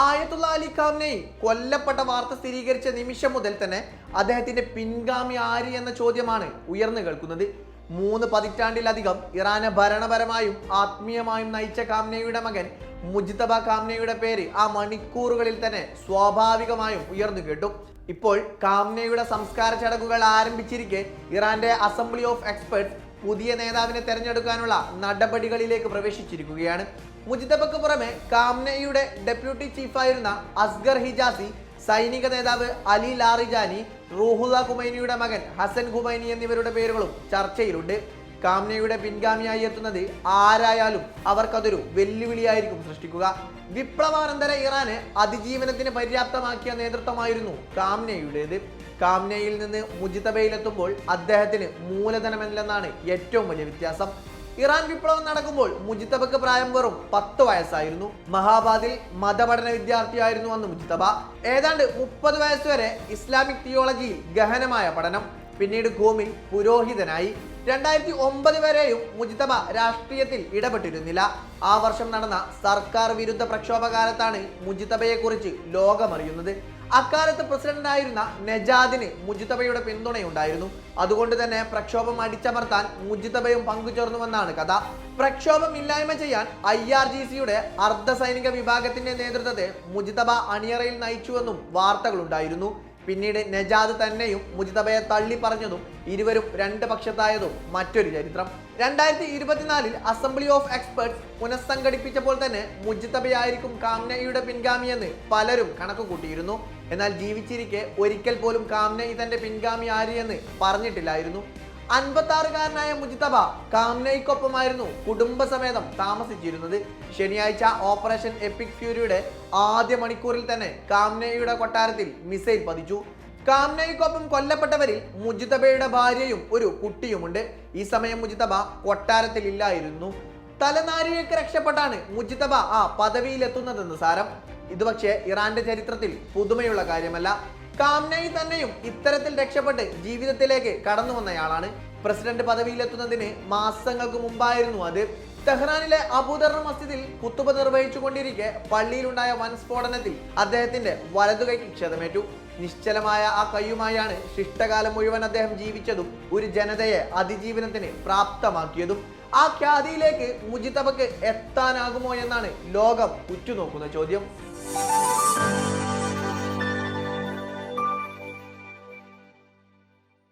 ആയത്തുള്ള അലി ഖാംനെയി കൊല്ലപ്പെട്ട വാർത്ത സ്ഥിരീകരിച്ച നിമിഷം മുതൽ തന്നെ അദ്ദേഹത്തിന്റെ പിൻഗാമി ആര് എന്ന ചോദ്യമാണ് ഉയർന്നു കേൾക്കുന്നത്. 3 പതിറ്റാണ്ടിലധികം ഇറാനെ ഭരണപരമായും ആത്മീയമായും നയിച്ച ഖാംനെയുടെ മകൻ മുജ്തബ ഖാംനെയുടെ പേര് ആ മണിക്കൂറുകളിൽ തന്നെ സ്വാഭാവികമായും ഉയർന്നു കേട്ടു. ഇപ്പോൾ ഖാംനെയുടെ സംസ്കാര ചടങ്ങുകൾ ആരംഭിച്ചിരിക്കെ ഇറാന്റെ അസംബ്ലി ഓഫ് എക്സ്പെർട്സ് പുതിയ നേതാവിനെ തെരഞ്ഞെടുക്കാനുള്ള നടപടികളിലേക്ക് പ്രവേശിച്ചിരിക്കുകയാണ്. മുജ്തബക്ക് പുറമെ ഖാംനെയുടെ ഡെപ്യൂട്ടി ചീഫായിരുന്ന അസ്ഗർ ഹിജാസി, സൈനിക നേതാവ് അലി ലാറിജാനി, റൂഹുല്ല ഖുമൈനിയുടെ മകൻ ഹസൻ ഖുമൈനി എന്നിവരുടെ പേരുകളും ചർച്ചയിലുണ്ട്. ഖാംനെയുടെ പിൻഗാമിയായി എത്തുന്നത് ആരായാലും അവർക്കതൊരു വെല്ലുവിളിയായിരിക്കും സൃഷ്ടിക്കുക. വിപ്ലവാനന്തര ഇറാനെ അതിജീവനത്തിന് പര്യാപ്തമാക്കിയ നേതൃത്വമായിരുന്നു ഖാംനെയുടേത്. ഖാംനെയിൽ നിന്ന് മുജ്തബയിലെത്തുമ്പോൾ അദ്ദേഹത്തിന് മൂലധനമില്ലെന്നാണ് ഏറ്റവും വലിയ വ്യത്യാസം. ഇറാൻ വിപ്ലവം നടക്കുമ്പോൾ മുജ്തബക്ക് പ്രായം വെറും 10 വയസ്സായിരുന്നു. മഹാബാദിൽ മതപഠന വിദ്യാർത്ഥിയായിരുന്നു അന്ന് മുജ്തബ. ഏതാണ്ട് 30 വയസ്സുവരെ ഇസ്ലാമിക് തിയോളജിയിൽ ഗഹനമായ പഠനം. പിന്നീട് ഖൂമിൽ പുരോഹിതനായി. 2009 വരെയും മുജ്തബ രാഷ്ട്രീയത്തിൽ ഇടപെട്ടിരുന്നില്ല. ആ വർഷം നടന്ന സർക്കാർ വിരുദ്ധ പ്രക്ഷോഭകാലത്താണ് മുജ്തബയെ കുറിച്ച് ലോകമറിയുന്നത്. അക്കാലത്ത് പ്രസിഡന്റായിരുന്ന നെജാദിന് മുജ്തബയുടെ പിന്തുണയുണ്ടായിരുന്നു. അതുകൊണ്ട് തന്നെ പ്രക്ഷോഭം അടിച്ചമർത്താൻ മുജ്തബയും പങ്കുചേർന്നുവെന്നാണ് കഥ. പ്രക്ഷോഭം ഇല്ലായ്മ ചെയ്യാൻ IRGCയുടെ അർദ്ധ സൈനിക വിഭാഗത്തിന്റെ നേതൃത്വത്തെ മുജ്തബ അണിയറയിൽ നയിച്ചുവെന്നും വാർത്തകളുണ്ടായിരുന്നു. പിന്നീട് നെജാദ് തന്നെയും മുജ്തബയെ തള്ളി പറഞ്ഞതും ഇരുവരും 2 പക്ഷത്തായതും മറ്റൊരു ചരിത്രം. 2024 അസംബ്ലി ഓഫ് എക്സ്പെർട്സ് പുനഃസംഘടിപ്പിച്ചപ്പോൾ തന്നെ മുജ്തബയായിരിക്കും ഖാംനെയുടെ പിൻഗാമിയെന്ന് പലരും കണക്ക് കൂട്ടിയിരുന്നു. എന്നാൽ ജീവിച്ചിരിക്കെ ഒരിക്കൽ പോലും ഖാംനെയി തന്റെ പിൻഗാമി ആര് എന്ന് പറഞ്ഞിട്ടില്ലായിരുന്നു. 56-കാരനായ മുജ്തബ ഖാംനെയ്ക്കൊപ്പമായിരുന്നു കുടുംബസമേതം താമസിച്ചിരുന്നത്. ശനിയാഴ്ച ഓപ്പറേഷൻ എപ്പിക് ഫ്യൂരിയുടെ ആദ്യ മണിക്കൂറിൽ തന്നെ ഖാംനെയുടെ കൊട്ടാരത്തിൽ മിസൈൽ പതിച്ചു. ഖാംനെയ്ക്കൊപ്പം കൊല്ലപ്പെട്ടവരിൽ മുജ്തബയുടെ ഭാര്യയും ഒരു കുട്ടിയുമുണ്ട്. ഈ സമയം മുജ്തബ കൊട്ടാരത്തിൽ ഇല്ലായിരുന്നു. തലനാരിഴയ്ക്ക് രക്ഷപ്പെട്ടാണ് മുജ്തബ ആ പദവിയിലെത്തുന്നതെന്ന് സാരം. ഇത് പക്ഷേ ഇറാന്റെ ചരിത്രത്തിൽ പുതുമയുള്ള കാര്യമല്ല. ഖാംനെയി തന്നെയും ഇത്തരത്തിൽ രക്ഷപ്പെട്ട് ജീവിതത്തിലേക്ക് കടന്നു വന്നയാളാണ്. പ്രസിഡന്റ് പദവിയിലെത്തുന്നതിന് മാസങ്ങൾക്ക് മുമ്പായിരുന്നു അത്. തെഹ്റാനിലെ അബൂദർ മസ്ജിദിൽ കുത്തുബ നിർവഹിച്ചു കൊണ്ടിരിക്കെ പള്ളിയിലുണ്ടായ വൻ സ്ഫോടനത്തിൽ അദ്ദേഹത്തിന്റെ വലതുകൈക്ക് ക്ഷതമേറ്റു. നിശ്ചലമായ ആ കൈയുമായാണ് ശിഷ്ടകാലം മുഴുവൻ അദ്ദേഹം ജീവിച്ചതും ഒരു ജനതയെ അതിജീവനത്തിന് പ്രാപ്തമാക്കിയതും. ആ ഖ്യാതിയിലേക്ക് മുജ്തബക്ക് എത്താനാകുമോ എന്നാണ് ലോകം ഉറ്റുനോക്കുന്ന ചോദ്യം.